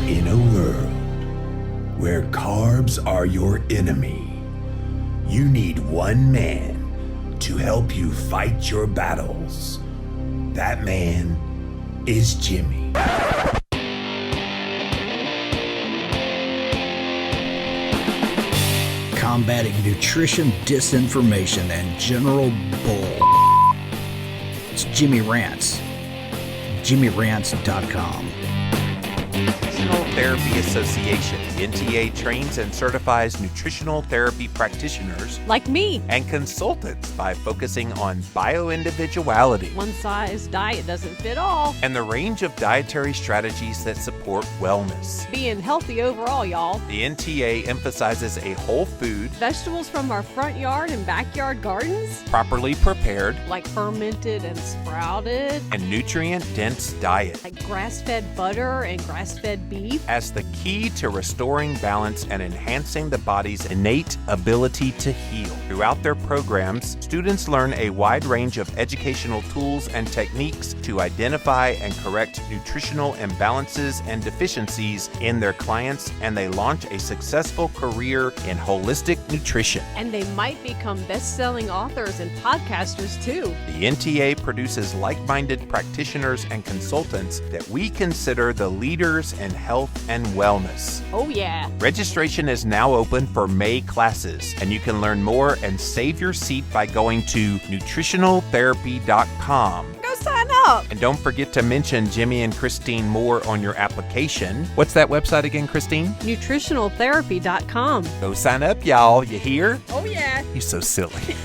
In a world where carbs are your enemy, you need one man to help you fight your battles. That man is Jimmy. Combating nutrition disinformation and general bull. It's Jimmy Rants. JimmyRants.com. Nutritional Therapy Association. The NTA trains and certifies nutritional therapy practitioners like me and consultants by focusing on bioindividuality. One size diet doesn't fit all. And the range of dietary strategies that support wellness. Being healthy overall, y'all. The NTA emphasizes a whole food, vegetables from our front yard and backyard gardens, properly prepared, like fermented and sprouted, and nutrient-dense diet, like grass-fed butter and grass-fed beef, as the key to restoring balance and enhancing the body's innate ability to heal. Throughout their programs, students learn a wide range of educational tools and techniques to identify and correct nutritional imbalances and deficiencies in their clients, and they launch a successful career in holistic nutrition. And they might become best-selling authors and podcasters too. The NTA produces like-minded practitioners and consultants that we consider the leaders in health and wellness. Oh yeah. Registration is now open for May classes, and you can learn more and save your seat by going to nutritionaltherapy.com. Go sign up. And don't forget to mention Jimmy and Christine Moore on your application. What's that website again, Christine? Nutritionaltherapy.com. Go sign up, y'all. You hear? Oh yeah. You're so silly.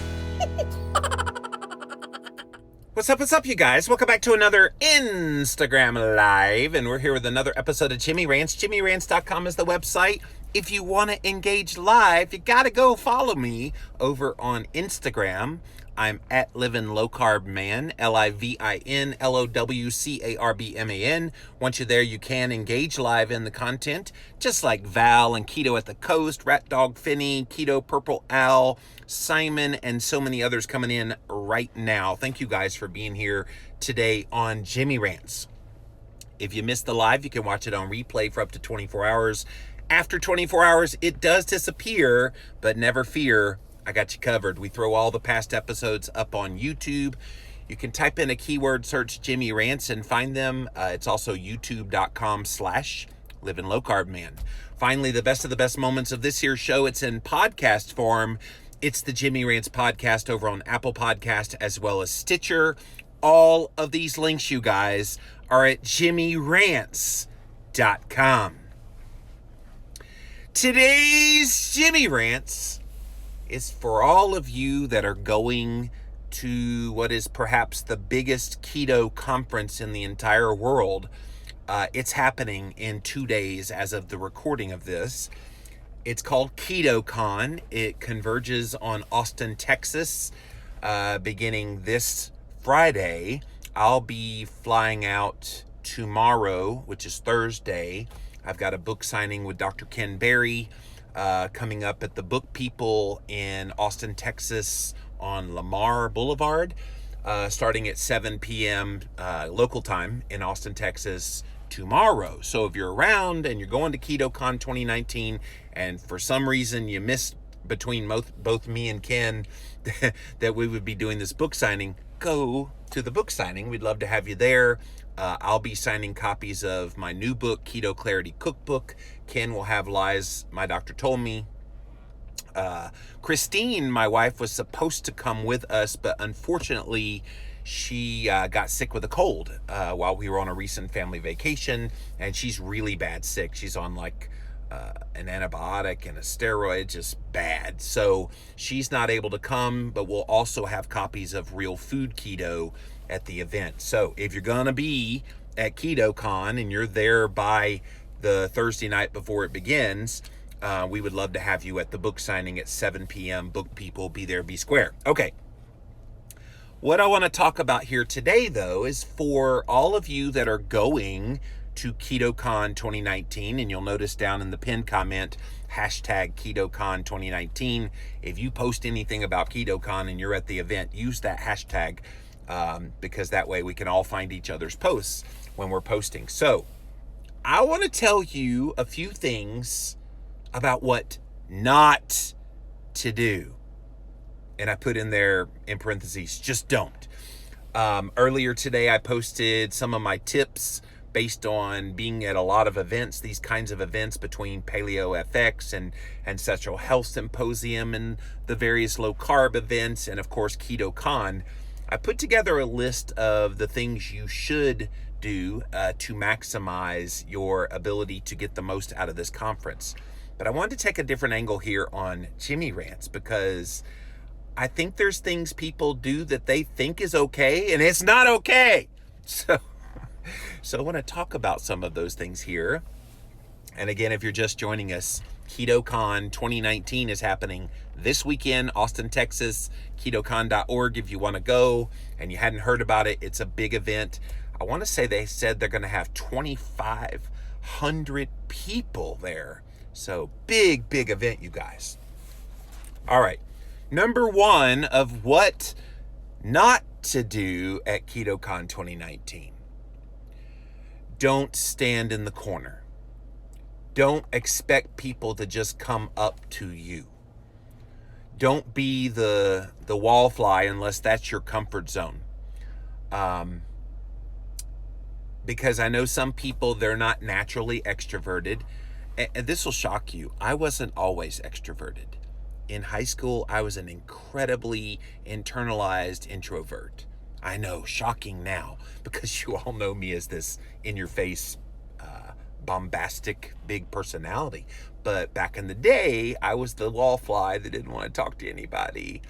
What's up, you guys? Welcome back to another Instagram Live, and we're here with another episode of Jimmy Rants. JimmyRants.com is the website. If you want to engage live, you got to go follow me over on Instagram. I'm at Livin' Low Carb Man, LIVINLOWCARBMAN. Once you're there, you can engage live in the content, just like Val and Keto at the Coast, Rat Dog Finney, Keto Purple Owl, Simon, and so many others coming in right now. Thank you guys for being here today on Jimmy Rants. If you missed the live, you can watch it on replay for up to 24 hours. After 24 hours, it does disappear, but never fear, I got you covered. We throw all the past episodes up on YouTube. You can type in a keyword search Jimmy Rants and find them. It's also youtube.com/Livin' Low Carb Man. Finally, the best of the best moments of this here show, it's in podcast form. It's the Jimmy Rants podcast over on Apple Podcast as well as Stitcher. All of these links, you guys, are at JimmyRants.com. Today's Jimmy Rants is for all of you that are going to what is perhaps the biggest keto conference in the entire world. It's happening in 2 days as of the recording of this. It's called KetoCon. It converges on Austin, Texas, beginning this Friday. I'll be flying out tomorrow, which is Thursday. I've got a book signing with Dr. Ken Berry coming up at the Book People in Austin, Texas on Lamar Boulevard, starting at 7 p.m. Local time in Austin, Texas tomorrow. So if you're around and you're going to KetoCon 2019 and for some reason you missed between both me and Ken that we would be doing this book signing, go to the book signing. We'd love to have you there. I'll be signing copies of my new book, Keto Clarity Cookbook. Ken will have Lies My Doctor Told Me. Christine, my wife, was supposed to come with us, but unfortunately she got sick with a cold while we were on a recent family vacation, and she's really bad sick. She's on like an antibiotic and a steroid, just bad. So she's not able to come, but we'll also have copies of Real Food Keto at the event. So if you're gonna be at KetoCon and you're there by the Thursday night before it begins, we would love to have you at the book signing at 7 p.m. Book People, be there, be square. Okay. What I want to talk about here today, though, is for all of you that are going to KetoCon 2019, and you'll notice down in the pinned comment, hashtag KetoCon 2019. If you post anything about KetoCon and you're at the event, use that hashtag because that way we can all find each other's posts when we're posting. So I want to tell you a few things about what not to do. And I put in there in parentheses, just don't. Earlier today, I posted some of my tips based on being at a lot of events, these kinds of events between Paleo FX and Ancestral Health Symposium and the various low carb events, and of course, KetoCon. I put together a list of the things you should do to maximize your ability to get the most out of this conference. But I wanted to take a different angle here on Jimmy Rants, because I think there's things people do that they think is okay, and it's not okay. So I want to talk about some of those things here. And again, if you're just joining us, KetoCon 2019 is happening this weekend, Austin, Texas, ketocon.org if you want to go and you hadn't heard about it. It's a big event. I want to say they said they're going to have 2,500 people there. So big event, you guys. All right. Number one of what not to do at KetoCon 2019. Don't stand in the corner. Don't expect people to just come up to you. Don't be the wallfly unless that's your comfort zone. Because I know some people, they're not naturally extroverted. And this will shock you. I wasn't always extroverted. In high school, I was an incredibly internalized introvert. I know, shocking now, because you all know me as this in-your-face, bombastic, big personality. But back in the day, I was the wallfly that didn't want to talk to anybody.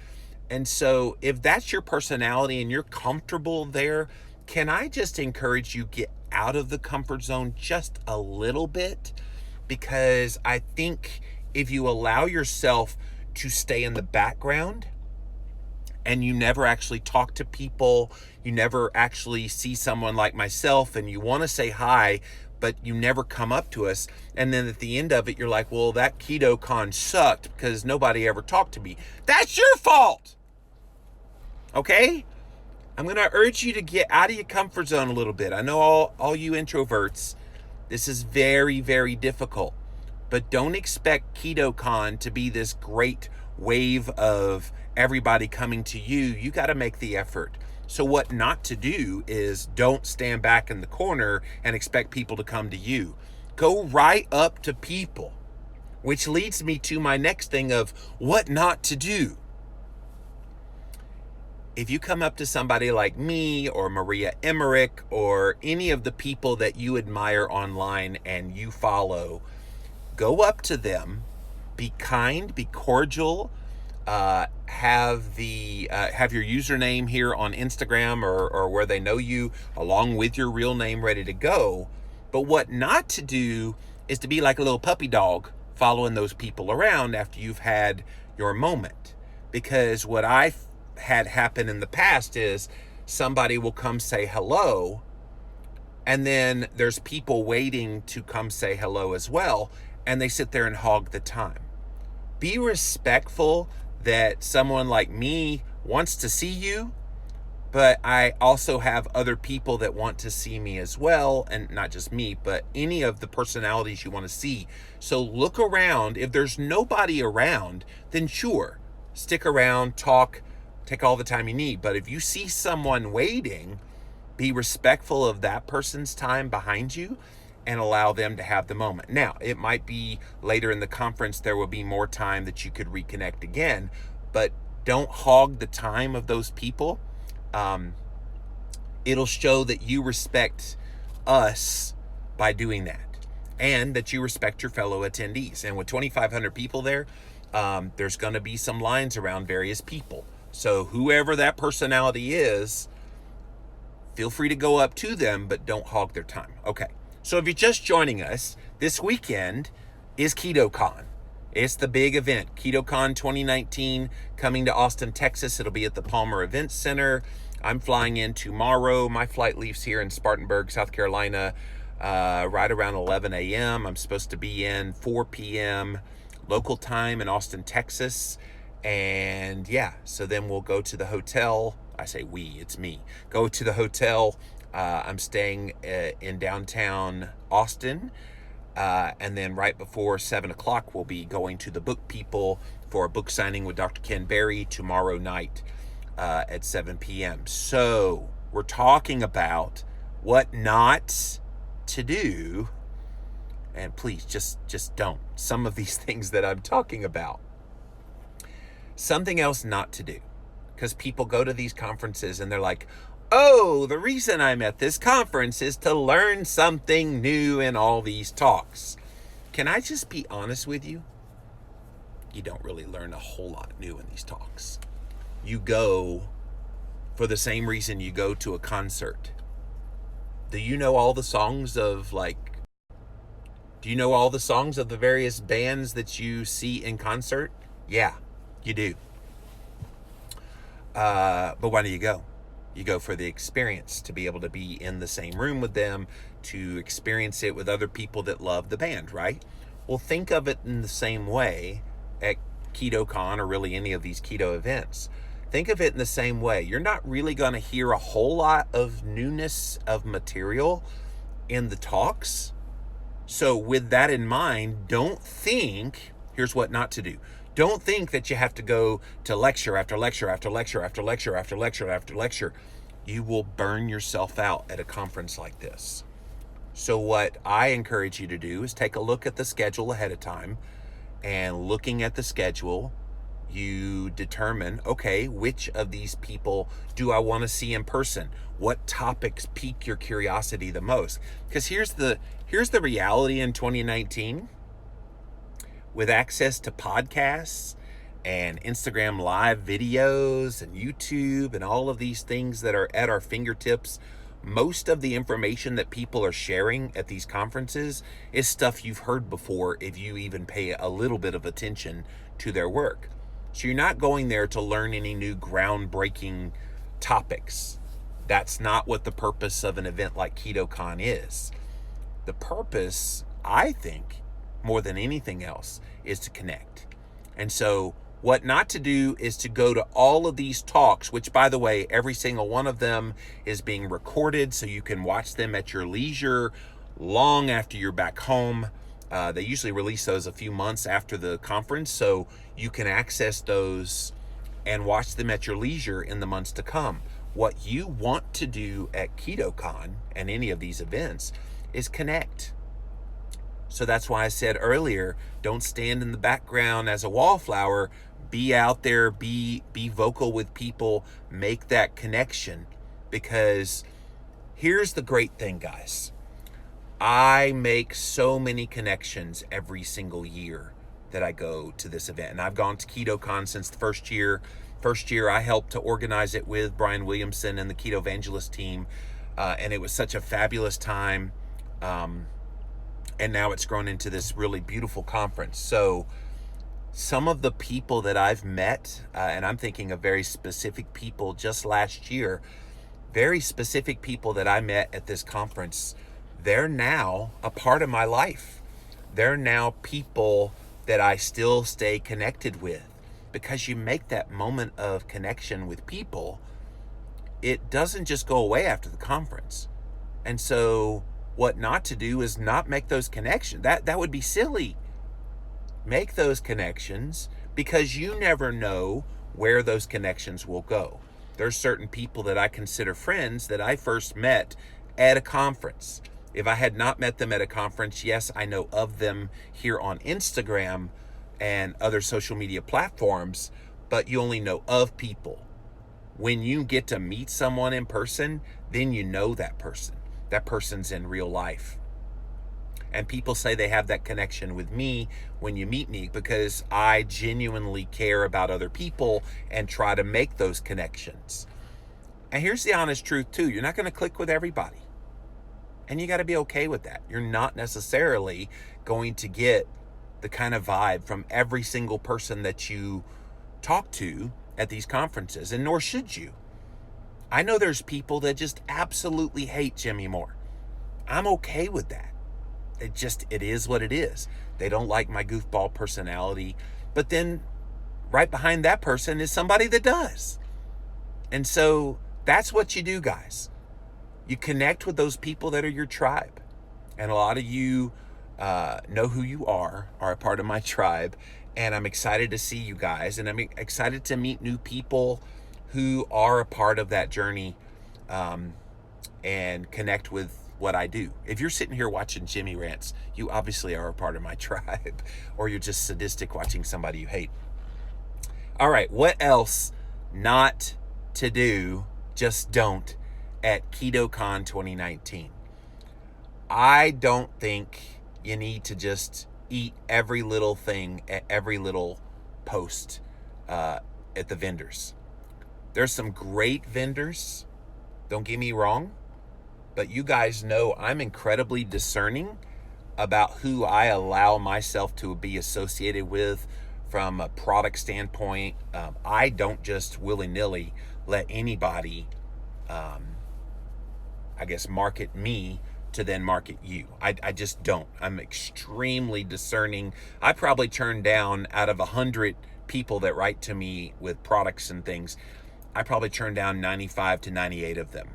And so if that's your personality and you're comfortable there, can I just encourage you, get out of the comfort zone just a little bit? Because I think if you allow yourself to stay in the background and you never actually talk to people, you never actually see someone like myself and you want to say hi, but you never come up to us. And then at the end of it, you're like, well, that KetoCon sucked because nobody ever talked to me. That's your fault. Okay? I'm going to urge you to get out of your comfort zone a little bit. I know all you introverts, this is very, very difficult. But don't expect KetoCon to be this great wave of everybody coming to you. You got to make the effort. So what not to do is don't stand back in the corner and expect people to come to you. Go right up to people, which leads me to my next thing of what not to do. If you come up to somebody like me or Maria Emmerich or any of the people that you admire online and you follow, go up to them, be kind, be cordial, have your username here on Instagram or where they know you, along with your real name ready to go. But what not to do is to be like a little puppy dog following those people around after you've had your moment. Because what I've had happen in the past is somebody will come say hello, and then there's people waiting to come say hello as well, and they sit there and hog the time. Be respectful that someone like me wants to see you, but I also have other people that want to see me as well, and not just me, but any of the personalities you want to see. So look around. If there's nobody around, then sure, stick around, talk, take all the time you need. But if you see someone waiting, be respectful of that person's time behind you and allow them to have the moment. Now, it might be later in the conference, there will be more time that you could reconnect again, but don't hog the time of those people. It'll show that you respect us by doing that, and that you respect your fellow attendees. And with 2,500 people there, there's going to be some lines around various people. So whoever that personality is, feel free to go up to them, but don't hog their time. Okay. So if you're just joining us, this weekend is KetoCon. It's the big event, KetoCon 2019, coming to Austin, Texas. It'll be at the Palmer Events Center. I'm flying in tomorrow. My flight leaves here in Spartanburg, South Carolina, right around 11 a.m. I'm supposed to be in 4 p.m. local time in Austin, Texas. And yeah, so then we'll go to the hotel. I say we, it's me. Go to the hotel, I'm staying in downtown Austin. And then right before 7 o'clock, we'll be going to the Book People for a book signing with Dr. Ken Berry tomorrow night at 7 p.m. So we're talking about what not to do. And please, just don't. Some of these things that I'm talking about. Something else not to do. Because people go to these conferences and they're like, oh, the reason I'm at this conference is to learn something new in all these talks. Can I just be honest with you? You don't really learn a whole lot new in these talks. You go for the same reason you go to a concert. Do you know all the songs of the various bands that you see in concert? Yeah, you do. But why do you go? You go for the experience, to be able to be in the same room with them, to experience it with other people that love the band, right? Well, think of it in the same way at KetoCon or really any of these keto events. Think of it in the same way. You're not really going to hear a whole lot of newness of material in the talks. So with that in mind, don't think, here's what not to do. Don't think that you have to go to lecture after lecture after lecture after lecture after lecture after lecture. You will burn yourself out at a conference like this. So what I encourage you to do is take a look at the schedule ahead of time, and looking at the schedule, you determine, okay, which of these people do I want to see in person? What topics pique your curiosity the most? Because here's the reality in 2019. With access to podcasts and Instagram live videos and YouTube and all of these things that are at our fingertips, most of the information that people are sharing at these conferences is stuff you've heard before if you even pay a little bit of attention to their work. So you're not going there to learn any new groundbreaking topics. That's not what the purpose of an event like KetoCon is. The purpose, I think, more than anything else, is to connect. And so what not to do is to go to all of these talks, which, by the way, every single one of them is being recorded so you can watch them at your leisure long after you're back home. They usually release those a few months after the conference, so you can access those and watch them at your leisure in the months to come. What you want to do at KetoCon and any of these events is connect. So that's why I said earlier, don't stand in the background as a wallflower. Be out there, be vocal with people, make that connection. Because here's the great thing, guys. I make so many connections every single year that I go to this event. And I've gone to KetoCon since the first year. First year I helped to organize it with Brian Williamson and the Keto Evangelist team. And it was such a fabulous time. And now it's grown into this really beautiful conference. So some of the people that I've met, and I'm thinking of very specific people just last year, very specific people that I met at this conference, they're now a part of my life. They're now people that I still stay connected with, because you make that moment of connection with people. It doesn't just go away after the conference. And so what not to do is not make those connections. That would be silly. Make those connections, because you never know where those connections will go. There's certain people that I consider friends that I first met at a conference. If I had not met them at a conference, yes, I know of them here on Instagram and other social media platforms, but you only know of people. When you get to meet someone in person, then you know that person. That person's in real life. And people say they have that connection with me when you meet me, because I genuinely care about other people and try to make those connections. And here's the honest truth too. You're not going to click with everybody. And you got to be okay with that. You're not necessarily going to get the kind of vibe from every single person that you talk to at these conferences, and nor should you. I know there's people that just absolutely hate Jimmy Moore. I'm okay with that. It is what it is. They don't like my goofball personality. But then right behind that person is somebody that does. And so that's what you do, guys. You connect with those people that are your tribe. And a lot of you know who you are a part of my tribe. And I'm excited to see you guys. And I'm excited to meet new people who are a part of that journey and connect with what I do. If you're sitting here watching Jimmy Rants, you obviously are a part of my tribe, or you're just sadistic watching somebody you hate. All right, what else not to do, just don't, at KetoCon 2019? I don't think you need to just eat every little thing at every little post at the vendors. There's some great vendors, don't get me wrong, but you guys know I'm incredibly discerning about who I allow myself to be associated with from a product standpoint. I don't just willy-nilly let anybody, market me to then market you. I just don't. I'm extremely discerning. I probably turn down, out of 100 people that write to me with products and things, I probably turn down 95 to 98 of them,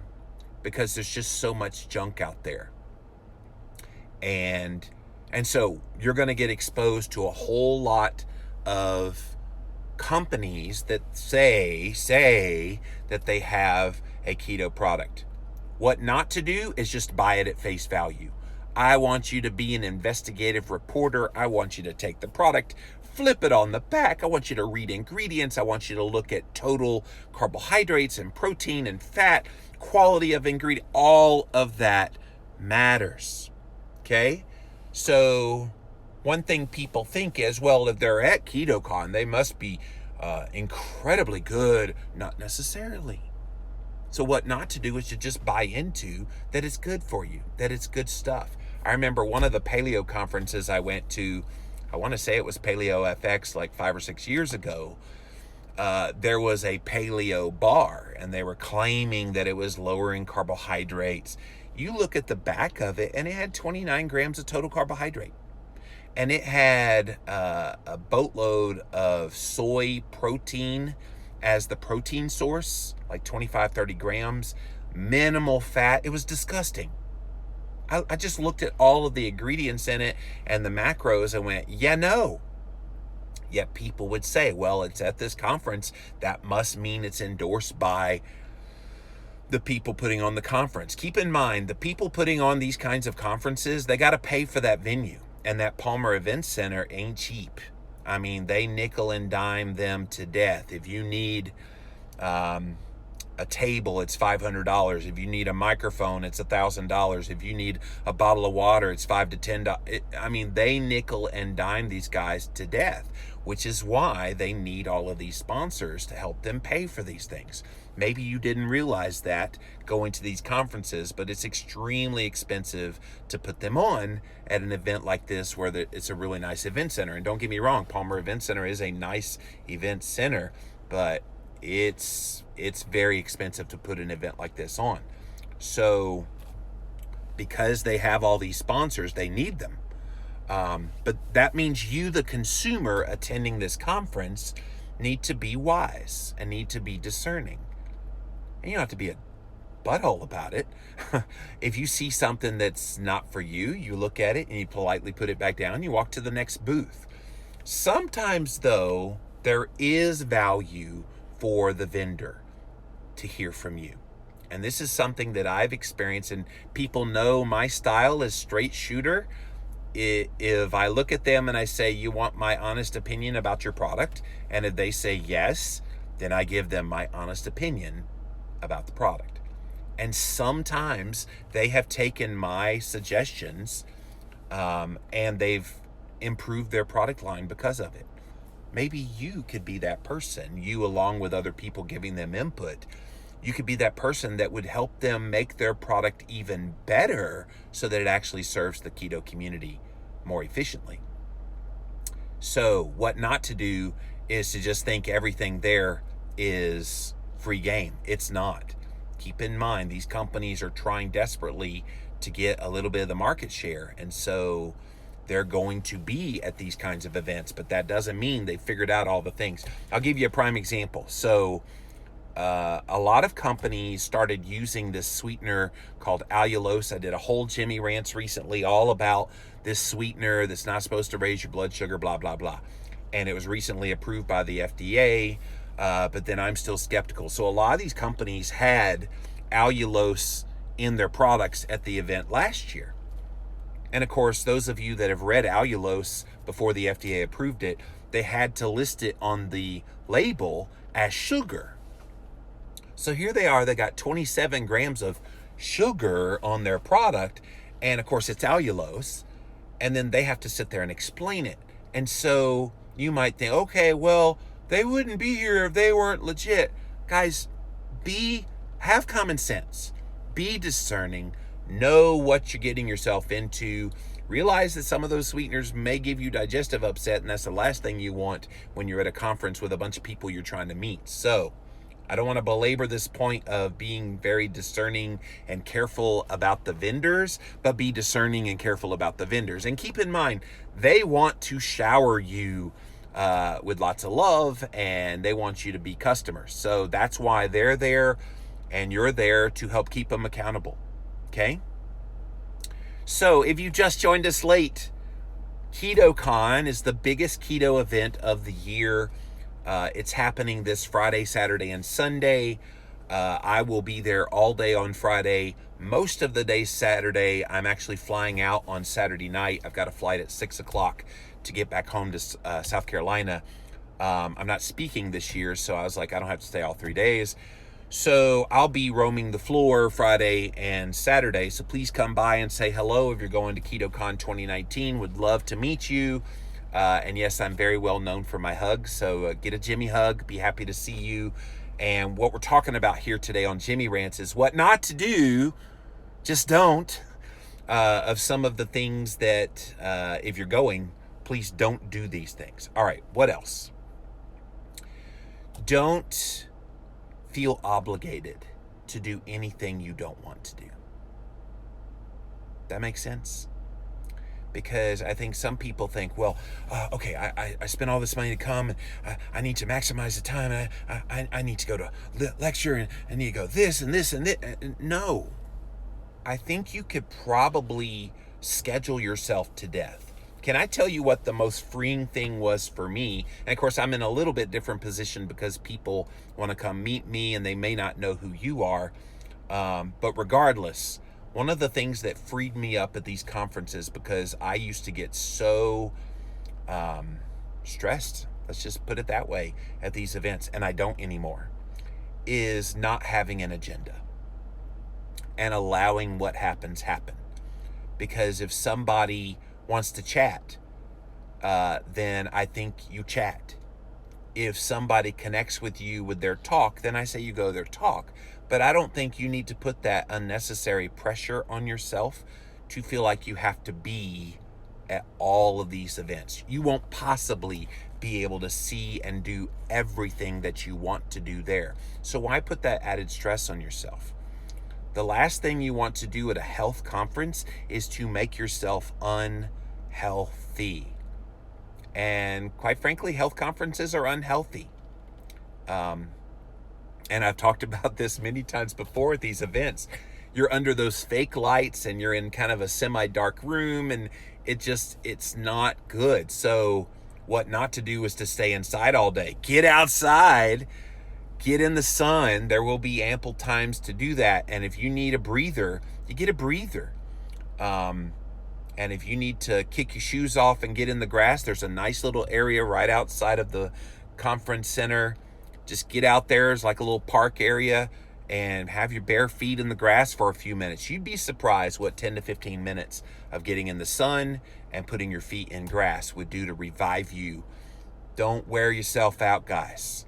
because there's just so much junk out there. And so you're going to get exposed to a whole lot of companies that say that they have a keto product. What not to do is just buy it at face value. I want you to be an investigative reporter. I want you to take the product, flip it on the back. I want you to read ingredients. I want you to look at total carbohydrates and protein and fat, quality of ingredient. All of that matters. Okay? So one thing people think is, well, if they're at KetoCon, they must be incredibly good. Not necessarily. So what not to do is to just buy into that it's good for you, that it's good stuff. I remember one of the paleo conferences I went to, I want to say it was Paleo FX like 5 or 6 years ago. There was a paleo bar, and they were claiming that it was lowering carbohydrates. You look at the back of it, and it had 29 grams of total carbohydrate. And it had a boatload of soy protein as the protein source, like 25, 30 grams, minimal fat. It was disgusting. I just looked at all of the ingredients in it and the macros and went, yeah, no. Yet people would say, well, it's at this conference. That must mean it's endorsed by the people putting on the conference. Keep in mind, the people putting on these kinds of conferences, they got to pay for that venue. And that Palmer Event Center ain't cheap. I mean, they nickel and dime them to death. If you need a table, it's $500. If you need a microphone, it's $1,000. If you need a bottle of water, it's $5 to $10. I mean, they nickel and dime these guys to death, which is why they need all of these sponsors to help them pay for these things. Maybe you didn't realize that going to these conferences, but it's extremely expensive to put them on at an event like this, where it's a really nice event center. And don't get me wrong, Palmer Event Center is a nice event center, but it's very expensive to put an event like this on. So because they have all these sponsors, they need them. But that means you, the consumer attending this conference, need to be wise and need to be discerning. And you don't have to be a butthole about it. If you see something that's not for you, you look at it and you politely put it back down. You walk to the next booth. Sometimes, though, there is value for the vendor to hear from you. And this is something that I've experienced, and people know my style is straight shooter. If I look at them and I say, you want my honest opinion about your product? And if they say yes, then I give them my honest opinion about the product. And sometimes they have taken my suggestions and they've improved their product line because of it. Maybe you could be that person, you along with other people giving them input. You could be that person that would help them make their product even better so that it actually serves the keto community more efficiently. So what not to do is to just think everything there is free game. It's not. Keep in mind, these companies are trying desperately to get a little bit of the market share. And so they're going to be at these kinds of events, but that doesn't mean they figured out all the things. I'll give you a prime example. So a lot of companies started using this sweetener called allulose. I did a whole Jimmy Rants recently all about this sweetener that's not supposed to raise your blood sugar, blah, blah, blah. And it was recently approved by the FDA, but then I'm still skeptical. So a lot of these companies had allulose in their products at the event last year. And of course, those of you that have read allulose before the FDA approved it, they had to list it on the label as sugar. So here they are, they got 27 grams of sugar on their product, and of course it's allulose, and then they have to sit there and explain it. And so you might think, okay, well, they wouldn't be here if they weren't legit. Guys, have common sense, be discerning, know what you're getting yourself into. Realize that some of those sweeteners may give you digestive upset, and that's the last thing you want when you're at a conference with a bunch of people you're trying to meet. So I don't want to belabor this point of being very discerning and careful about the vendors, but be discerning and careful about the vendors. And keep in mind, they want to shower you with lots of love, and they want you to be customers. So that's why they're there, and you're there to help keep them accountable. Okay? So if you just joined us late, KetoCon is the biggest keto event of the year. It's happening this Friday, Saturday, and Sunday. I will be there all day on Friday. Most of the day Saturday. I'm actually flying out on Saturday night. I've got a flight at 6 o'clock to get back home to South Carolina. I'm not speaking this year, so I was like, I don't have to stay all 3 days. So I'll be roaming the floor Friday and Saturday. So please come by and say hello if you're going to KetoCon 2019. Would love to meet you. And yes, I'm very well known for my hugs, so get a Jimmy hug. Be happy to see you. And what we're talking about here today on Jimmy Rants is what not to do, just don't, of some of the things that, if you're going, please don't do these things. All right, what else? Don't feel obligated to do anything you don't want to do. That makes sense? Because I think some people think, well, okay, I spent all this money to come, and I need to maximize the time, and I need to go to lecture, and I need to go this and this and this. No. I think you could probably schedule yourself to death. Can I tell you what the most freeing thing was for me? And of course, I'm in a little bit different position because people want to come meet me, and they may not know who you are. But regardless, one of the things that freed me up at these conferences, because I used to get so stressed, let's just put it that way, at these events, and I don't anymore, is not having an agenda and allowing what happens happen. Because if somebody wants to chat, then I think you chat. If somebody connects with you with their talk, then I say you go their talk. But I don't think you need to put that unnecessary pressure on yourself to feel like you have to be at all of these events. You won't possibly be able to see and do everything that you want to do there. So why put that added stress on yourself? The last thing you want to do at a health conference is to make yourself unhealthy. And quite frankly, health conferences are unhealthy. And I've talked about this many times before at these events. You're under those fake lights and you're in kind of a semi-dark room, and it's not good. So what not to do is to stay inside all day. Get outside, get in the sun. There will be ample times to do that. And if you need a breather, you get a breather. And if you need to kick your shoes off and get in the grass, there's a nice little area right outside of the conference center. Just get out there. It's like a little park area, and have your bare feet in the grass for a few minutes. You'd be surprised what 10 to 15 minutes of getting in the sun and putting your feet in grass would do to revive you. Don't wear yourself out, guys.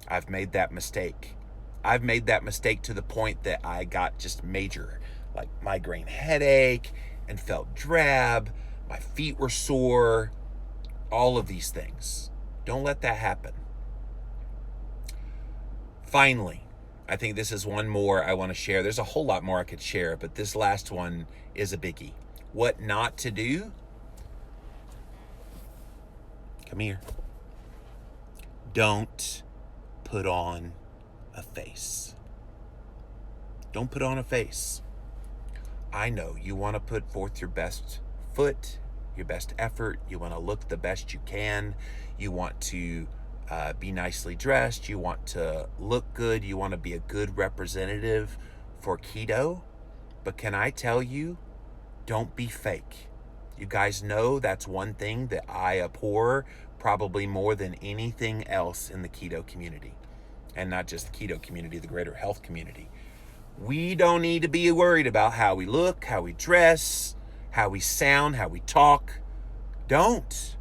I've made that mistake. I've made that mistake to the point that I got just major, like, migraine headache and felt drab. My feet were sore. All of these things. Don't let that happen. Finally, I think this is one more I want to share. There's a whole lot more I could share, but this last one is a biggie. What not to do? Come here. Don't put on a face. Don't put on a face. I know you want to put forth your best foot, your best effort. You want to look the best you can. You want to be nicely dressed. You want to look good. You want to be a good representative for keto. But can I tell you, don't be fake. You guys know that's one thing that I abhor probably more than anything else in the keto community. And not just the keto community, the greater health community. We don't need to be worried about how we look, how we dress, how we sound, how we talk. Don't.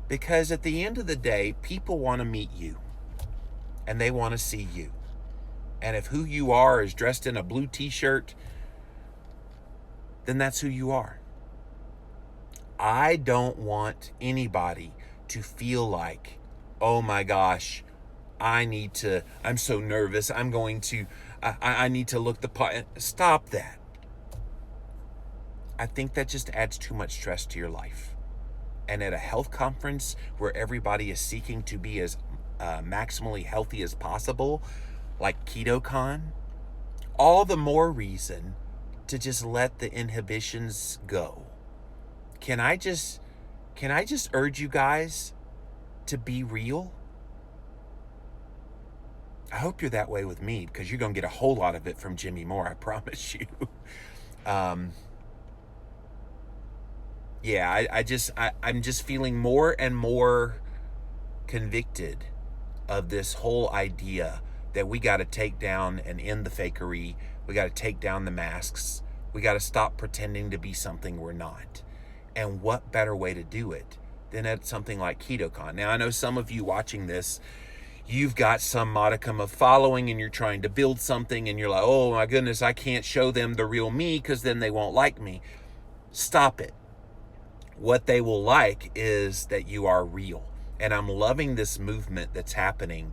Because at the end of the day, people want to meet you. And they want to see you. And if who you are is dressed in a blue t-shirt, then that's who you are. I don't want anybody to feel like, oh my gosh, I'm so nervous. I need to look the part. Stop that. I think that just adds too much stress to your life. And at a health conference where everybody is seeking to be as maximally healthy as possible, like KetoCon, all the more reason to just let the inhibitions go. Can I just urge you guys to be real? I hope you're that way with me, because you're going to get a whole lot of it from Jimmy Moore, I promise you. I'm just feeling more and more convicted of this whole idea that we got to take down and end the fakery. We got to take down the masks. We got to stop pretending to be something we're not. And what better way to do it than at something like KetoCon? Now, I know some of you watching this, you've got some modicum of following and you're trying to build something and you're like, oh my goodness, I can't show them the real me because then they won't like me. Stop it. What they will like is that you are real. And I'm loving this movement that's happening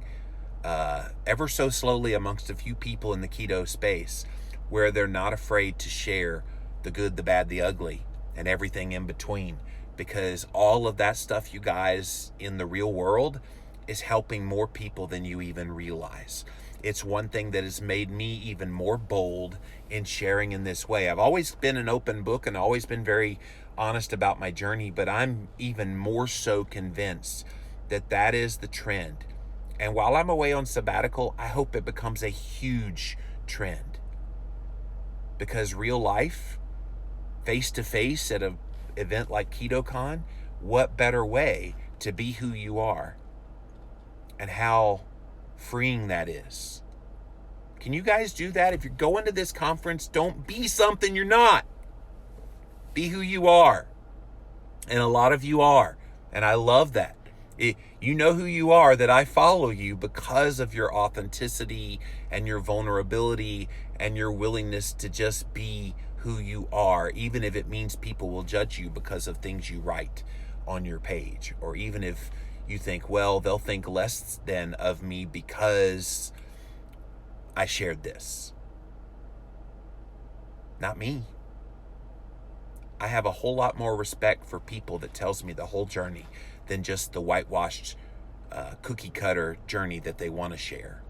ever so slowly amongst a few people in the keto space, where they're not afraid to share the good, the bad, the ugly, and everything in between. Because all of that stuff, you guys, in the real world is helping more people than you even realize. It's one thing that has made me even more bold in sharing in this way. I've always been an open book and always been very honest about my journey, but I'm even more so convinced that that is the trend. And while I'm away on sabbatical, I hope it becomes a huge trend. Because real life, face-to-face at an event like KetoCon, what better way to be who you are? And how freeing that is. Can you guys do that? If you're going to this conference, don't be something you're not. Be who you are. And a lot of you are. And I love that. You know who you are, that I follow you because of your authenticity and your vulnerability and your willingness to just be who you are, even if it means people will judge you because of things you write on your page, or even if you think, well, they'll think less than of me because I shared this. Not me. I have a whole lot more respect for people that tells me the whole journey than just the whitewashed cookie cutter journey that they want to share.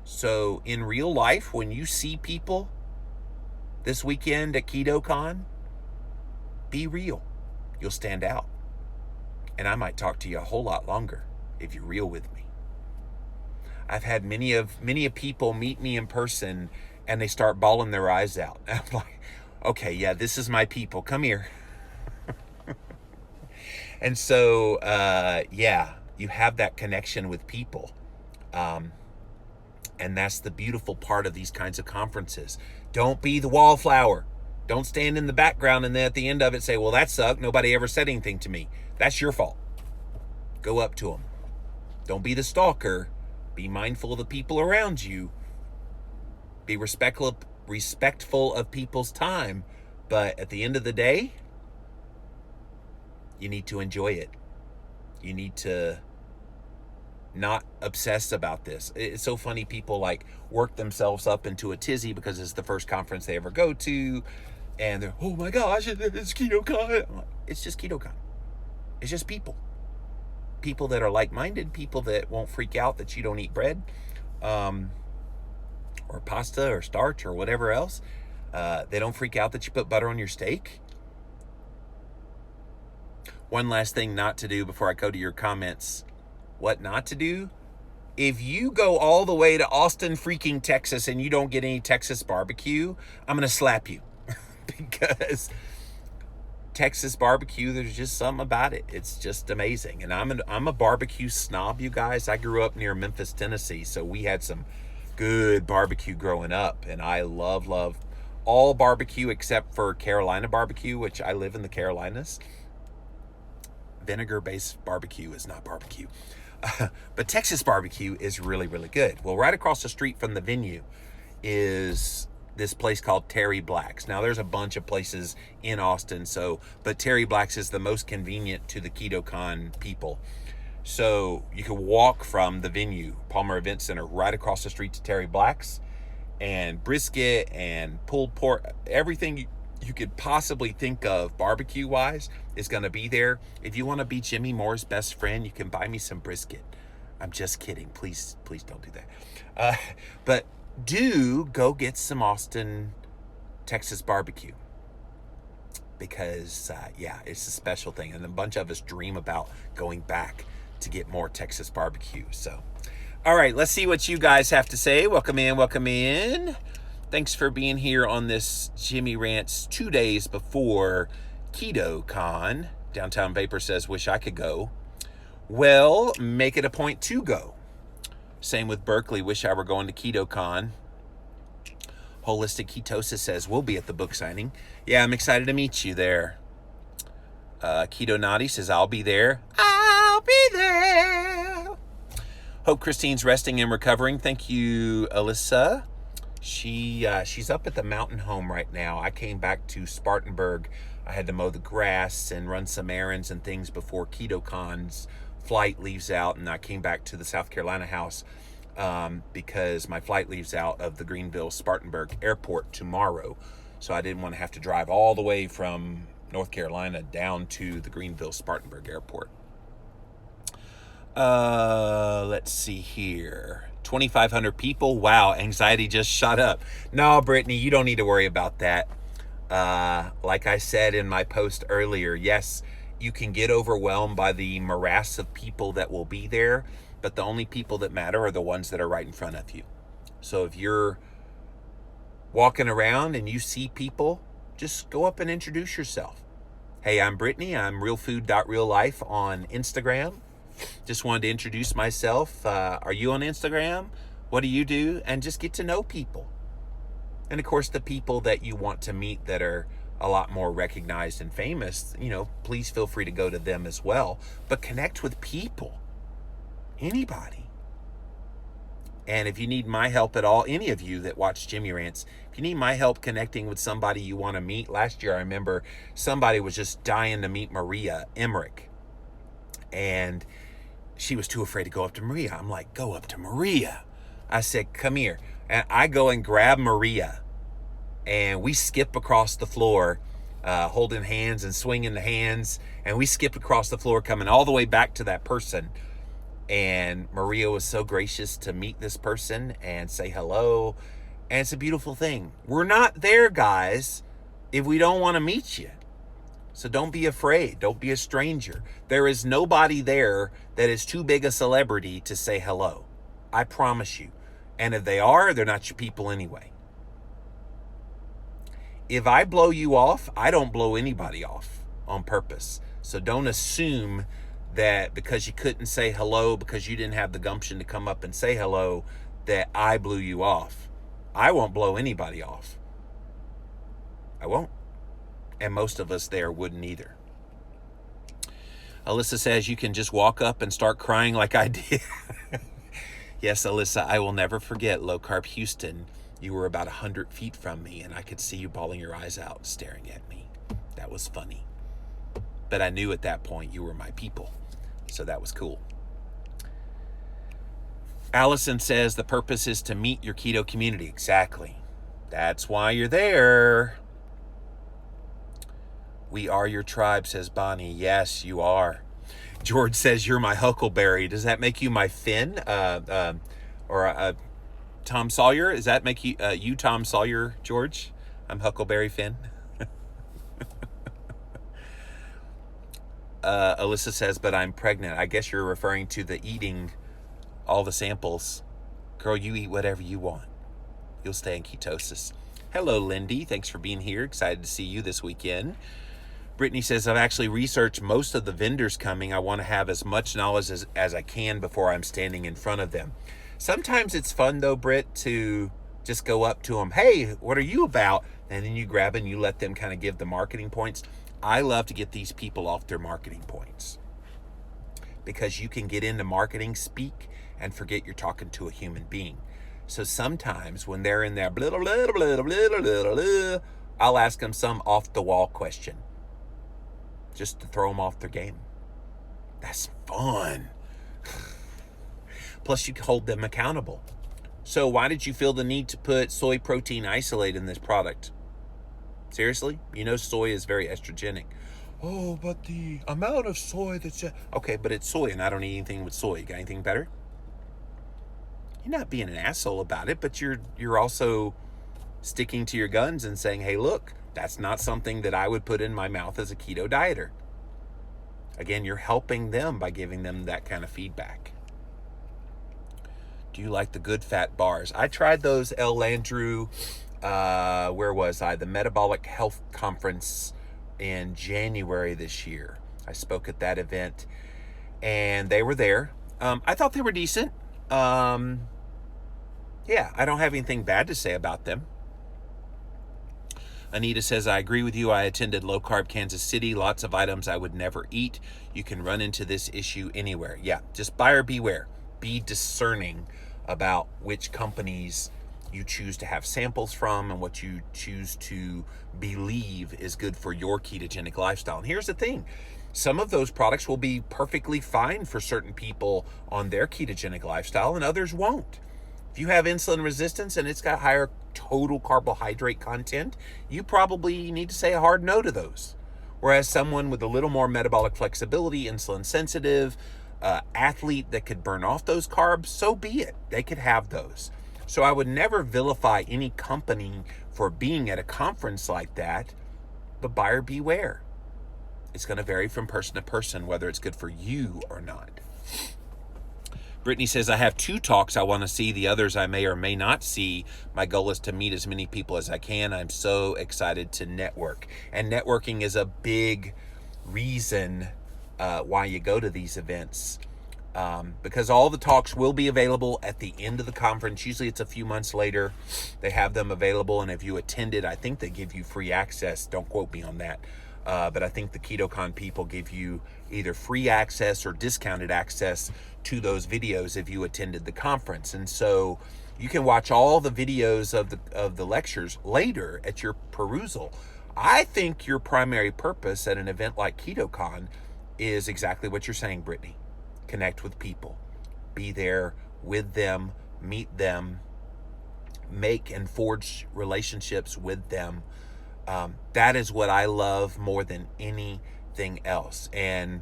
So in real life, when you see people this weekend at KetoCon, be real. You'll stand out. And I might talk to you a whole lot longer if you're real with me. I've had many of people meet me in person and they start bawling their eyes out. I'm like, okay, yeah, this is my people. Come here. And so, you have that connection with people. And that's the beautiful part of these kinds of conferences. Don't be the wallflower. Don't stand in the background and then at the end of it say, well, that sucked. Nobody ever said anything to me. That's your fault. Go up to them. Don't be the stalker. Be mindful of the people around you. Be respectful of people's time. But at the end of the day, you need to enjoy it. You need to not obsess about this. It's so funny, people like work themselves up into a tizzy because it's the first conference they ever go to, and they're, oh my gosh, it's KetoCon. It's just KetoCon. It's just people. people that are like-minded, people that won't freak out that you don't eat bread, or pasta or starch or whatever else. They don't freak out that you put butter on your steak. One last thing not to do before I go to your comments. What not to do? If you go all the way to Austin, freaking Texas, and you don't get any Texas barbecue, I'm going to slap you. Because Texas barbecue, there's just something about it. It's just amazing. And I'm a barbecue snob, you guys. I grew up near Memphis, Tennessee, so we had some good barbecue growing up. And I love all barbecue except for Carolina barbecue, which I live in the Carolinas. Vinegar-based barbecue is not barbecue. But Texas barbecue is really, really good. Well, right across the street from the venue is this place called Terry Black's. Now, there's a bunch of places in Austin, but Terry Black's is the most convenient to the KetoCon people. So you can walk from the venue, Palmer Event Center, right across the street to Terry Black's, and brisket and pulled pork, everything you could possibly think of barbecue-wise is going to be there. If you want to be Jimmy Moore's best friend, you can buy me some brisket. I'm just kidding. Please don't do that. But do go get some Austin, Texas barbecue. Because, it's a special thing. And a bunch of us dream about going back to get more Texas barbecue. So, all right, let's see what you guys have to say. Welcome in. Thanks for being here on this Jimmy Rants 2 days before KetoCon. Downtown Vapor says, wish I could go. Well, make it a point to go. Same with Berkeley, wish I were going to KetoCon. Holistic Ketosis says, we'll be at the book signing. Yeah, I'm excited to meet you there. Keto Naughty says, I'll be there. I'll be there. Hope Christine's resting and recovering. Thank you, Alyssa. She's up at the mountain home right now. I came back to Spartanburg. I had to mow the grass and run some errands and things before KetoCon's flight leaves out, and I came back to the South Carolina house because my flight leaves out of the Greenville Spartanburg airport tomorrow. So I didn't want to have to drive all the way from North Carolina down to the Greenville Spartanburg airport. Let's see here. 2,500 people. Wow, anxiety just shot up. No, Brittany, you don't need to worry about that. Like I said in my post earlier, yes, you can get overwhelmed by the morass of people that will be there, but the only people that matter are the ones that are right in front of you. So if you're walking around and you see people, just go up and introduce yourself. Hey, I'm Brittany. I'm realfood.reallife on Instagram. Just wanted to introduce myself. Are you on Instagram? What do you do? And just get to know people. And of course, the people that you want to meet that are a lot more recognized and famous, please feel free to go to them as well. But connect with people. Anybody. And if you need my help at all, any of you that watch Jimmy Rants, if you need my help connecting with somebody you want to meet, last year I remember somebody was just dying to meet Maria Emmerich. And she was too afraid to go up to Maria. I'm like, go up to Maria. I said, come here. And I go and grab Maria. And we skip across the floor, holding hands and swinging the hands. And we skip across the floor, coming all the way back to that person. And Maria was so gracious to meet this person and say hello. And it's a beautiful thing. We're not there, guys, if we don't want to meet you. So don't be afraid. Don't be a stranger. There is nobody there that is too big a celebrity to say hello. I promise you. And if they are, they're not your people anyway. If I blow you off, I don't blow anybody off on purpose. So don't assume that because you couldn't say hello, because you didn't have the gumption to come up and say hello, that I blew you off. I won't blow anybody off. I won't. And most of us there wouldn't either. Alyssa says you can just walk up and start crying like I did. Yes, Alyssa, I will never forget Low Carb Houston. You were about 100 feet from me, and I could see you bawling your eyes out, staring at me. That was funny. But I knew at that point you were my people. So that was cool. Allison says the purpose is to meet your keto community. Exactly. That's why you're there. We are your tribe, says Bonnie. Yes, you are. George says, you're my huckleberry. Does that make you my Finn? Or Tom Sawyer? Does that make you Tom Sawyer, George? I'm Huckleberry Finn. Alyssa says, but I'm pregnant. I guess you're referring to the eating all the samples. Girl, you eat whatever you want. You'll stay in ketosis. Hello, Lindy. Thanks for being here. Excited to see you this weekend. Brittany says, I've actually researched most of the vendors coming. I want to have as much knowledge as I can before I'm standing in front of them. Sometimes it's fun, though, Britt, to just go up to them. Hey, what are you about? And then you grab and you let them kind of give the marketing points. I love to get these people off their marketing points because you can get into marketing speak and forget you're talking to a human being. So sometimes when they're in there, blah, blah, blah, blah, blah, blah, blah, I'll ask them some off-the-wall question just to throw them off their game. That's fun. Plus, you can hold them accountable. So why did you feel the need to put soy protein isolate in this product? Seriously? You know soy is very estrogenic. Oh, but the amount of soy that's... Okay, but it's soy and I don't eat anything with soy. You got anything better? You're not being an asshole about it, but you're also sticking to your guns and saying, hey, look, that's not something that I would put in my mouth as a keto dieter. Again, you're helping them by giving them that kind of feedback. Do you like the good fat bars? I tried those, El Landrew. Where was I? The Metabolic Health Conference in January this year. I spoke at that event and they were there. I thought they were decent. Yeah, I don't have anything bad to say about them. Anita says, I agree with you. I attended Low Carb Kansas City. Lots of items I would never eat. You can run into this issue anywhere. Yeah, just buyer beware. Be discerning about which companies you choose to have samples from and what you choose to believe is good for your ketogenic lifestyle. And here's the thing. Some of those products will be perfectly fine for certain people on their ketogenic lifestyle and others won't. If you have insulin resistance and it's got higher total carbohydrate content, you probably need to say a hard no to those. Whereas someone with a little more metabolic flexibility, insulin sensitive, athlete that could burn off those carbs, so be it. They could have those. So I would never vilify any company for being at a conference like that, but buyer beware. It's going to vary from person to person whether it's good for you or not. Brittany says, I have 2 talks I want to see. The others I may or may not see. My goal is to meet as many people as I can. I'm so excited to network. And networking is a big reason why you go to these events. Because all the talks will be available at the end of the conference. Usually it's a few months later. They have them available. And if you attended, I think they give you free access. Don't quote me on that. But I think the KetoCon people give you either free access or discounted access to those videos if you attended the conference. And so you can watch all the videos of the lectures later at your perusal. I think your primary purpose at an event like KetoCon is exactly what you're saying, Brittany. Connect with people. Be there with them, meet them, make and forge relationships with them. That is what I love more than anything else. And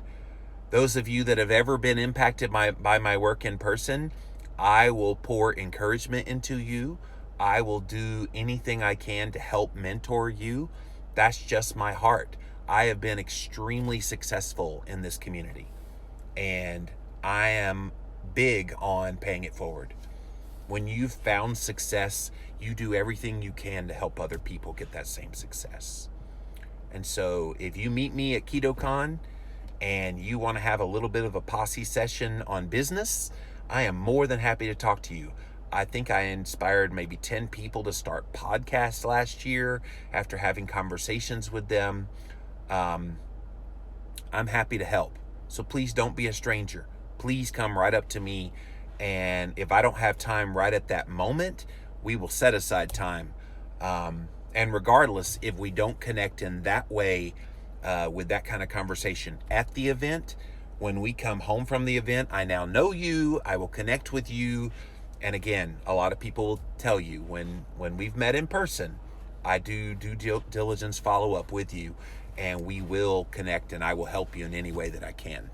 those of you that have ever been impacted by my work in person, I will pour encouragement into you. I will do anything I can to help mentor you. That's just my heart. I have been extremely successful in this community, and I am big on paying it forward. When you've found success, you do everything you can to help other people get that same success. And so if you meet me at KetoCon and you want to have a little bit of a posse session on business, I am more than happy to talk to you. I think I inspired maybe 10 people to start podcasts last year after having conversations with them. I'm happy to help. So please don't be a stranger. Please come right up to me. And if I don't have time right at that moment, we will set aside time. And regardless, if we don't connect in that way with that kind of conversation at the event, when we come home from the event, I now know you, I will connect with you. And again, a lot of people will tell you when we've met in person, I do due diligence follow up with you, and we will connect and I will help you in any way that I can.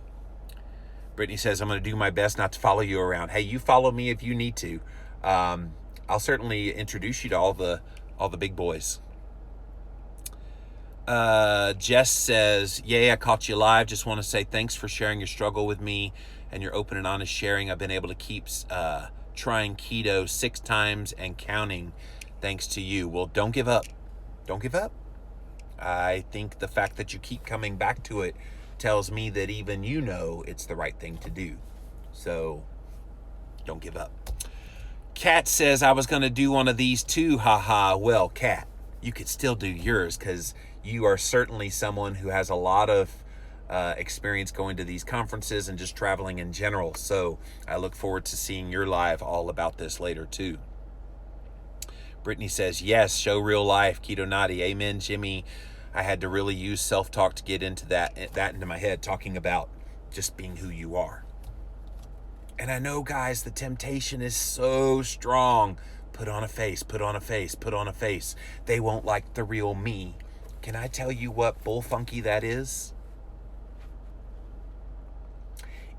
Brittany says, I'm going to do my best not to follow you around. Hey, you follow me if you need to. I'll certainly introduce you to all the big boys. Jess says, yay, I caught you live. Just want to say thanks for sharing your struggle with me and your open and honest sharing. I've been able to keep trying keto 6 times and counting thanks to you. Well, don't give up. Don't give up. I think the fact that you keep coming back to it tells me that even you know it's the right thing to do. So don't give up. Kat says, I was going to do one of these too. Haha. Well, Kat, you could still do yours because you are certainly someone who has a lot of experience going to these conferences and just traveling in general. So I look forward to seeing your live all about this later too. Brittany says, yes, show real life, Keto Naughty. Amen, Jimmy. I had to really use self-talk to get into that into my head, talking about just being who you are. And I know, guys, the temptation is so strong. Put on a face, put on a face, put on a face. They won't like the real me. Can I tell you what bullfunky that is?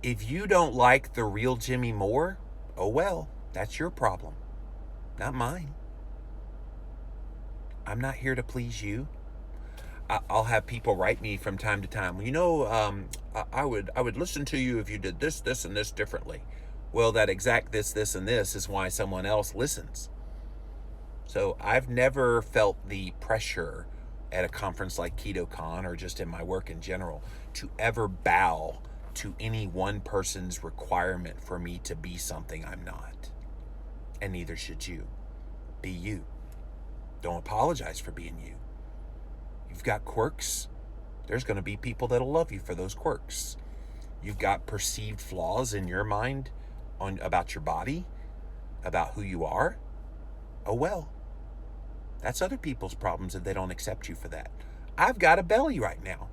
If you don't like the real Jimmy Moore, oh well, that's your problem, not mine. I'm not here to please you. I'll have people write me from time to time. You know, I would listen to you if you did this, this, and this differently. Well, that exact this, and this is why someone else listens. So I've never felt the pressure at a conference like KetoCon or just in my work in general to ever bow to any one person's requirement for me to be something I'm not. And neither should you. Be you. Don't apologize for being you. You've got quirks. There's going to be people that'll love you for those quirks. You've got perceived flaws in your mind about your body, about who you are. Oh well. That's other people's problems if they don't accept you for that. I've got a belly right now.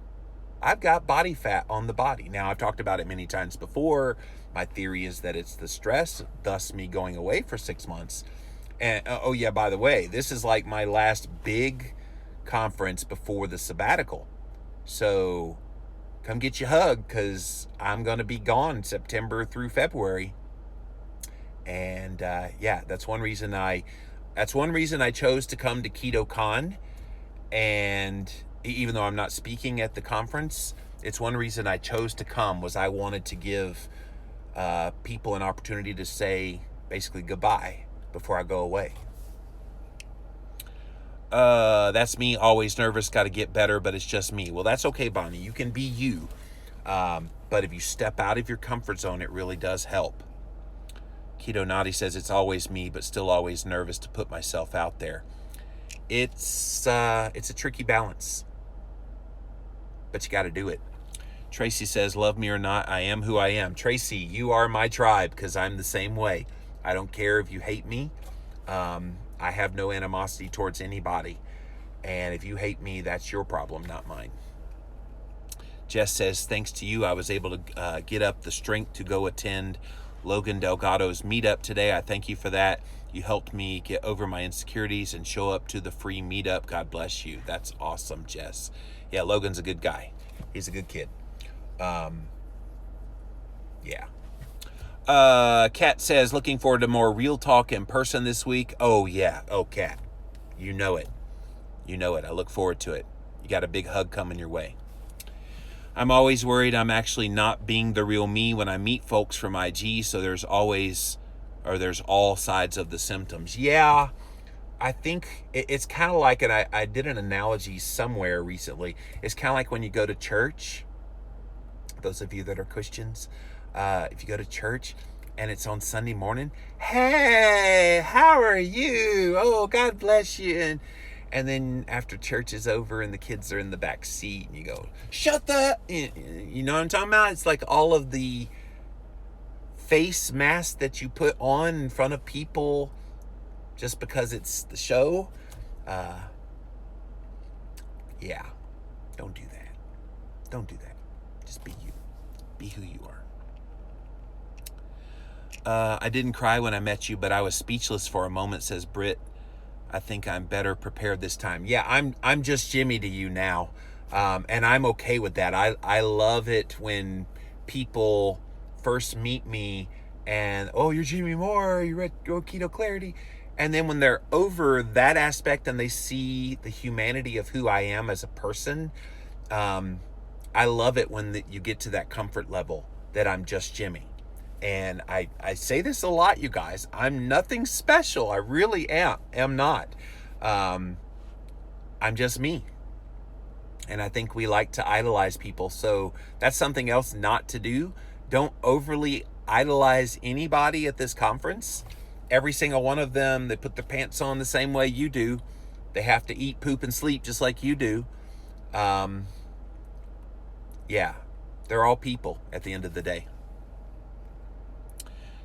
I've got body fat on the body. Now, I've talked about it many times before. My theory is that it's the stress, thus me going away for 6 months. And oh yeah, by the way, this is like my last big conference before the sabbatical. So come get your hug, because I'm going to be gone September through February. And yeah, that's one reason I chose to come to KetoCon. And even though I'm not speaking at the conference, it's one reason I chose to come, was I wanted to give people an opportunity to say basically goodbye before I go away. That's me, always nervous, got to get better, but it's just me. Well, that's okay, Bonnie. You can be you. But if you step out of your comfort zone, it really does help. Keto Naughty says, it's always me, but still always nervous to put myself out there. It's a tricky balance, but you got to do it. Tracy says, love me or not, I am who I am. Tracy, you are my tribe, because I'm the same way. I don't care if you hate me. I have no animosity towards anybody. And if you hate me, that's your problem, not mine. Jess says, thanks to you, I was able to get up the strength to go attend Logan Delgado's meetup today. I thank you for that. You helped me get over my insecurities and show up to the free meetup. God bless you. That's awesome, Jess. Yeah, Logan's a good guy. He's a good kid. Yeah. Kat says, looking forward to more real talk in person this week. Oh, yeah. Oh, Kat. You know it. You know it. I look forward to it. You got a big hug coming your way. I'm always worried I'm actually not being the real me when I meet folks from IG, so there's all sides of the symptoms. Yeah, I think it's kind of like, and I did an analogy somewhere recently. It's kind of like when you go to church. Those of you that are Christians, if you go to church and it's on Sunday morning, hey, how are you? Oh, God bless you. And then after church is over and the kids are in the back seat and you go, shut the, you know what I'm talking about? It's like all of the face mask that you put on in front of people just because it's the show. Yeah, don't do that. Don't do that. Just be you. Be who you are. I didn't cry when I met you, but I was speechless for a moment, says Britt. I think I'm better prepared this time. Yeah, I'm just Jimmy to you now. And I'm okay with that. I love it when people first meet me and, oh, you're Jimmy Moore, you're at Go Keto Clarity. And then when they're over that aspect and they see the humanity of who I am as a person, I love it when you get to that comfort level that I'm just Jimmy. And I say this a lot, you guys. I'm nothing special. I really am not. I'm just me. And I think we like to idolize people. So that's something else not to do. Don't overly idolize anybody at this conference. Every single one of them, they put their pants on the same way you do. They have to eat, poop, and sleep just like you do. Yeah, they're all people at the end of the day.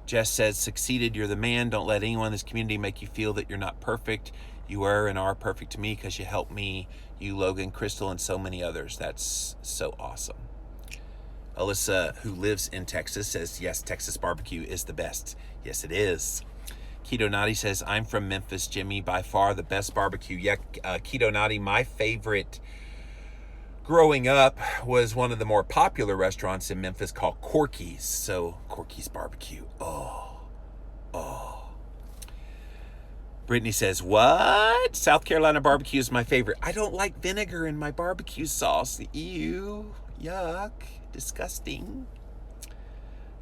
Jess says, succeeded, you're the man. Don't let anyone in this community make you feel that you're not perfect. You were and are perfect to me because you helped me, you, Logan, Crystal, and so many others. That's so awesome. Alyssa, who lives in Texas, says, yes, Texas barbecue is the best. Yes, it is. Keto Naughty says, I'm from Memphis, Jimmy, by far the best barbecue. Yeah, Keto Naughty, my favorite growing up was one of the more popular restaurants in Memphis called Corky's. So Corky's barbecue. Oh. Brittany says, what? South Carolina barbecue is my favorite. I don't like vinegar in my barbecue sauce. Ew. Yuck. Disgusting.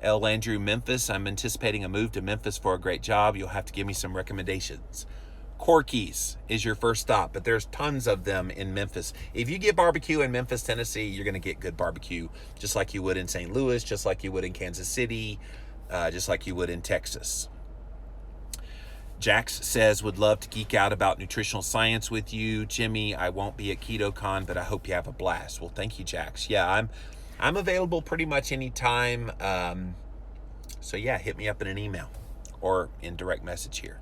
L. Andrew, Memphis. I'm anticipating a move to Memphis for a great job. You'll have to give me some recommendations. Corky's is your first stop, but there's tons of them in Memphis. If you get barbecue in Memphis, Tennessee, you're going to get good barbecue, just like you would in St. Louis, just like you would in Kansas City, just like you would in Texas. Jax says, would love to geek out about nutritional science with you. Jimmy, I won't be at KetoCon, but I hope you have a blast. Well, thank you, Jax. Yeah, I'm available pretty much anytime. So yeah, hit me up in an email or in direct message here.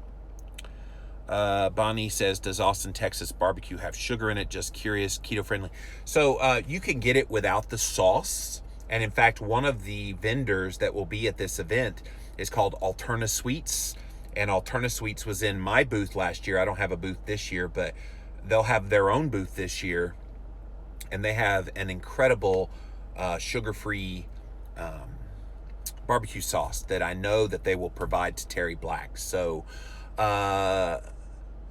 Bonnie says, does Austin, Texas barbecue have sugar in it? Just curious, keto friendly. So you can get it without the sauce. And in fact, one of the vendors that will be at this event is called Alterna Sweets. And Alterna Sweets was in my booth last year. I don't have a booth this year, but they'll have their own booth this year. And they have an incredible sugar-free barbecue sauce that I know that they will provide to Terry Black. So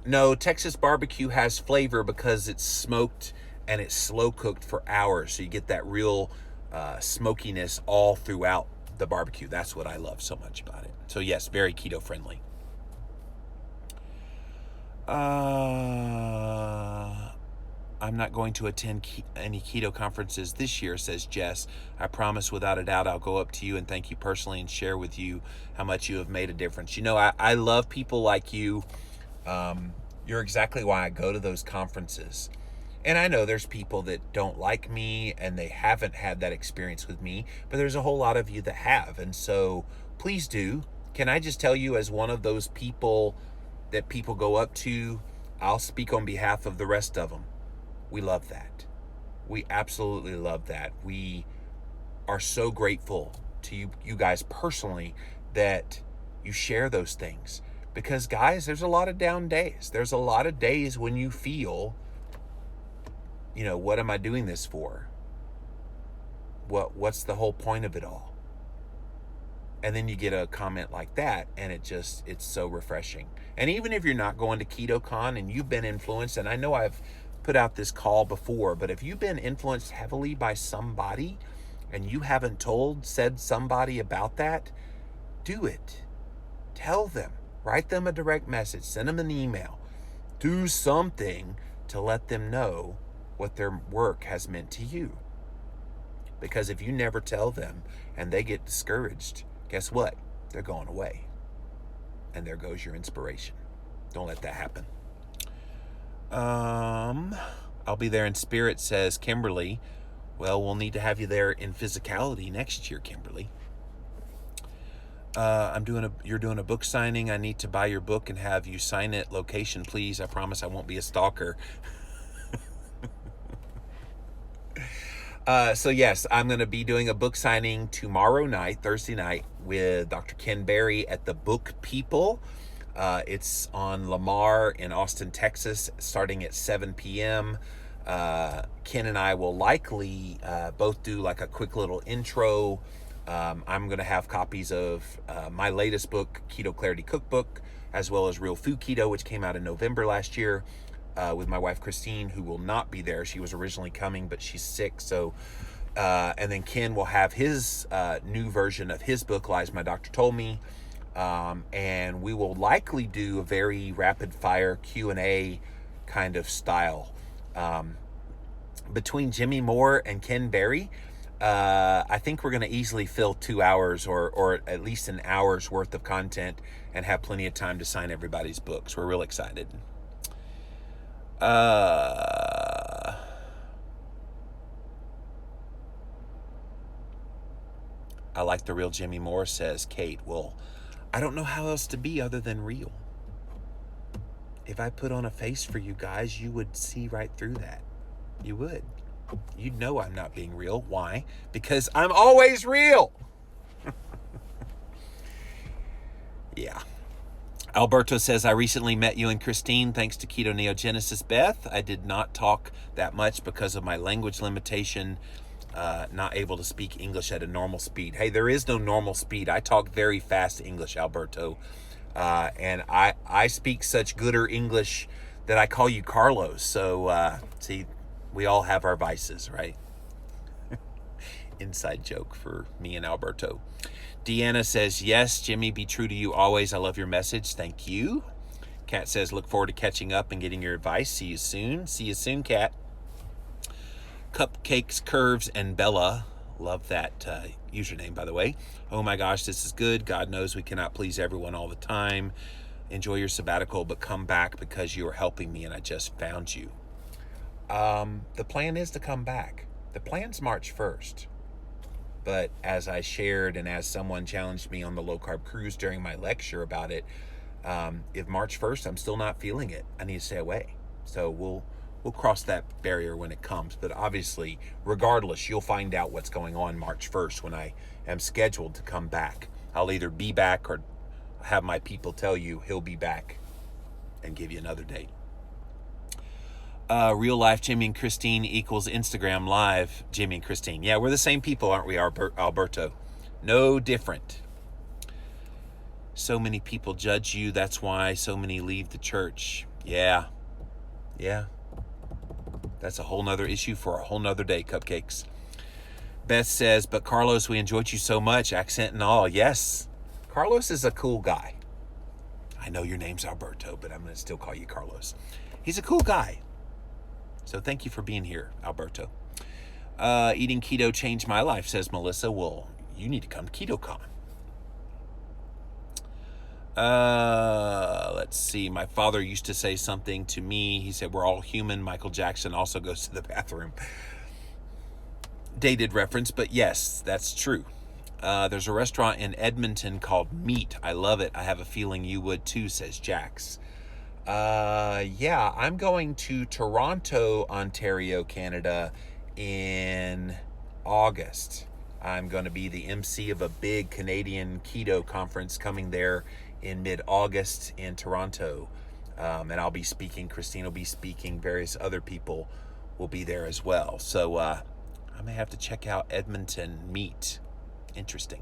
no, Texas barbecue has flavor because it's smoked and it's slow cooked for hours. So you get that real smokiness all throughout the barbecue. That's what I love so much about it. So yes, very keto friendly. I'm not going to attend any keto conferences this year, says Jess. I promise without a doubt I'll go up to you and thank you personally and share with you how much you have made a difference. You know, I love people like you. You're exactly why I go to those conferences. And I know there's people that don't like me and they haven't had that experience with me, but there's a whole lot of you that have. And so please do. Can I just tell you, as one of those people that people go up to, I'll speak on behalf of the rest of them. We love that. We absolutely love that. We are so grateful to you guys personally that you share those things. Because guys, there's a lot of down days. There's a lot of days when you feel, you know, what am I doing this for? What's the whole point of it all? And then you get a comment like that, and it's so refreshing. And even if you're not going to KetoCon and you've been influenced, and I know I've put out this call before, but if you've been influenced heavily by somebody and you haven't said somebody about that, do it. Tell them. Write them a direct message. Send them an email. Do something to let them know what their work has meant to you. Because if you never tell them and they get discouraged, guess what? They're going away. And there goes your inspiration. Don't let that happen. I'll be there in spirit, says Kimberly. Well, we'll need to have you there in physicality next year, Kimberly. You're doing a book signing. I need to buy your book and have you sign it. Location, please. I promise I won't be a stalker. So yes, I'm going to be doing a book signing tomorrow night, Thursday night, with Dr. Ken Berry at the Book People. It's on Lamar in Austin, Texas, starting at 7 p.m. Ken and I will likely both do like a quick little intro I'm going to have copies of my latest book, Keto Clarity Cookbook, as well as Real Food Keto, which came out in November last year, with my wife Christine, who will not be there. She was originally coming, but she's sick. So, and then Ken will have his new version of his book, Lies My Doctor Told Me. And we will likely do a very rapid fire Q&A kind of style. Between Jimmy Moore and Ken Berry, I think we're going to easily fill 2 hours or at least an hour's worth of content and have plenty of time to sign everybody's books. We're real excited. I like the real Jimmy Moore, says Kate. Well, I don't know how else to be other than real. If I put on a face for you guys, you would see right through that. You would. You'd know I'm not being real. Why? Because I'm always real. Yeah. Alberto says, I recently met you and Christine thanks to Keto Neogenesis. Beth, I did not talk that much because of my language limitation, not able to speak English at a normal speed. Hey, there is no normal speed. I talk very fast English, Alberto. And I speak such gooder English that I call you Carlos. So, see, we all have our vices, right? Inside joke for me and Alberto. Deanna says, yes, Jimmy, be true to you always. I love your message. Thank you. Kat says, look forward to catching up and getting your advice. See you soon. See you soon, Kat. Cupcakes, Curves, and Bella. Love that username, by the way. Oh my gosh, this is good. God knows we cannot please everyone all the time. Enjoy your sabbatical, but come back because you are helping me and I just found you. The plan is to come back. The plan's March 1st. But as I shared and as someone challenged me on the low carb cruise during my lecture about it, if March 1st I'm still not feeling it, I need to stay away. So we'll cross that barrier when it comes. But obviously, regardless, you'll find out what's going on March 1st when I am scheduled to come back. I'll either be back or have my people tell you he'll be back and give you another date. Real life Jimmy and Christine equals Instagram live Jimmy and Christine. Yeah, we're the same people, aren't we, Alberto? No different. So many people judge you. That's why so many leave the church. Yeah. That's a whole nother issue for a whole nother day, Cupcakes. Beth says, but Carlos, we enjoyed you so much, accent and all. Yes, Carlos is a cool guy. I know your name's Alberto, but I'm going to still call you Carlos. He's a cool guy. So thank you for being here, Alberto. Eating keto changed my life, says Melissa. Well, you need to come to KetoCon. Let's see. My father used to say something to me. He said, we're all human. Michael Jackson also goes to the bathroom. Dated reference, but yes, that's true. There's a restaurant in Edmonton called Meat. I love it. I have a feeling you would too, says Jax. Yeah, I'm going to Toronto, Ontario, Canada in August. I'm going to be the MC of a big Canadian keto conference coming there in mid-August in Toronto. And I'll be speaking, Christine will be speaking, various other people will be there as well. So I may have to check out Edmonton Meat. Interesting.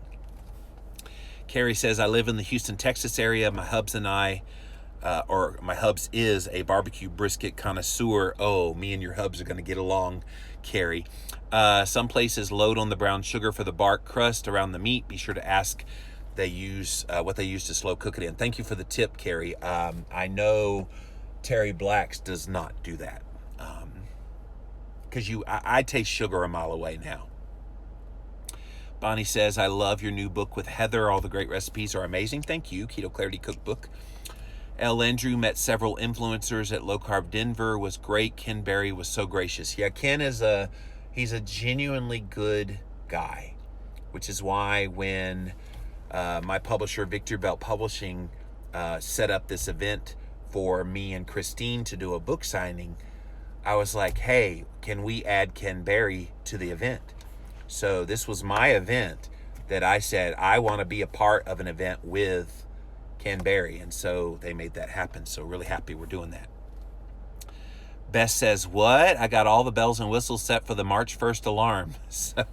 Carrie says, I live in the Houston, Texas area. My hubs and I, my hubs is a barbecue brisket connoisseur. Oh, me and your hubs are going to get along, Carrie. Some places load on the brown sugar for the bark crust around the meat. Be sure to ask what they use to slow cook it in. Thank you for the tip, Carrie. I know Terry Black's does not do that. Because I taste sugar a mile away now. Bonnie says, I love your new book with Heather. All the great recipes are amazing. Thank you. Keto Clarity Cookbook. L. Andrew met several influencers at Low Carb Denver. Was great. Ken Berry was so gracious. Yeah, Ken he's a genuinely good guy, which is why when my publisher, Victor Belt Publishing, set up this event for me and Christine to do a book signing, I was like, hey, can we add Ken Berry to the event? So this was my event that I said, I want to be a part of an event with Ken Berry. And so they made that happen. So really happy we're doing that. Bess says, what? I got all the bells and whistles set for the March 1st alarm. So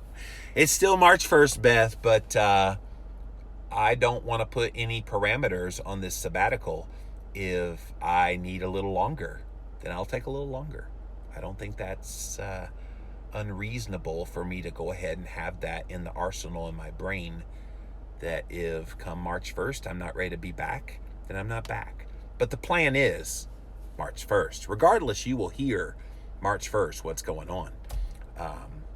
It's still March 1st, Beth, but I don't want to put any parameters on this sabbatical. If I need a little longer, then I'll take a little longer. I don't think that's unreasonable for me to go ahead and have that in the arsenal in my brain, that if come March 1st I'm not ready to be back, then I'm not back. But the plan is March 1st. Regardless, you will hear March 1st what's going on,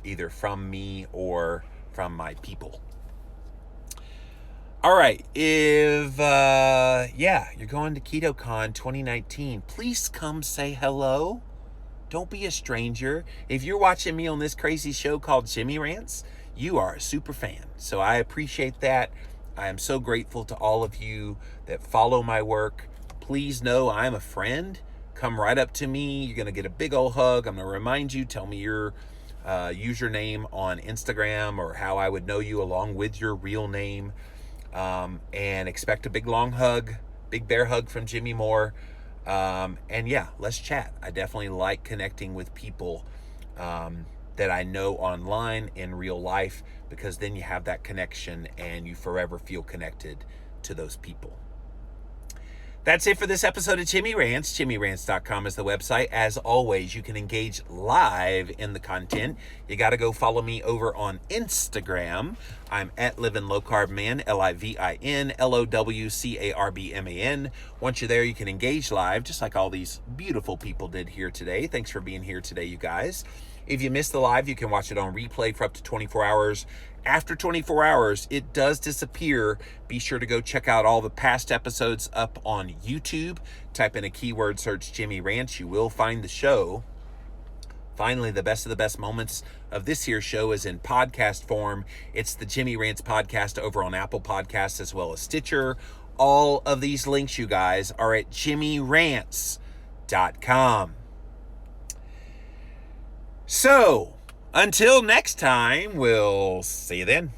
either from me or from my people. All right, if you're going to KetoCon 2019, please come say hello. Don't be a stranger. If you're watching me on this crazy show called Jimmy Rants, you are a super fan. So I appreciate that. I am so grateful to all of you that follow my work. Please know I'm a friend. Come right up to me. You're going to get a big old hug. I'm going to remind you, tell me your username on Instagram or how I would know you along with your real name. And expect a big long hug, big bear hug from Jimmy Moore. And yeah, let's chat. I definitely like connecting with people that I know online in real life, because then you have that connection and you forever feel connected to those people. That's it for this episode of Jimmy Rants. JimmyRants.com is the website. As always, you can engage live in the content. You got to go follow me over on Instagram. I'm at Living Low Carb Man, LIVIN, Once you're there, you can engage live, just like all these beautiful people did here today. Thanks for being here today, you guys. If you missed the live, you can watch it on replay for up to 24 hours. After 24 hours, it does disappear. Be sure to go check out all the past episodes up on YouTube. Type in a keyword search Jimmy Rants. You will find the show. Finally, the best of the best moments of this here show is in podcast form. It's the Jimmy Rants podcast over on Apple Podcasts as well as Stitcher. All of these links, you guys, are at JimmyRants.com. So, until next time, we'll see you then.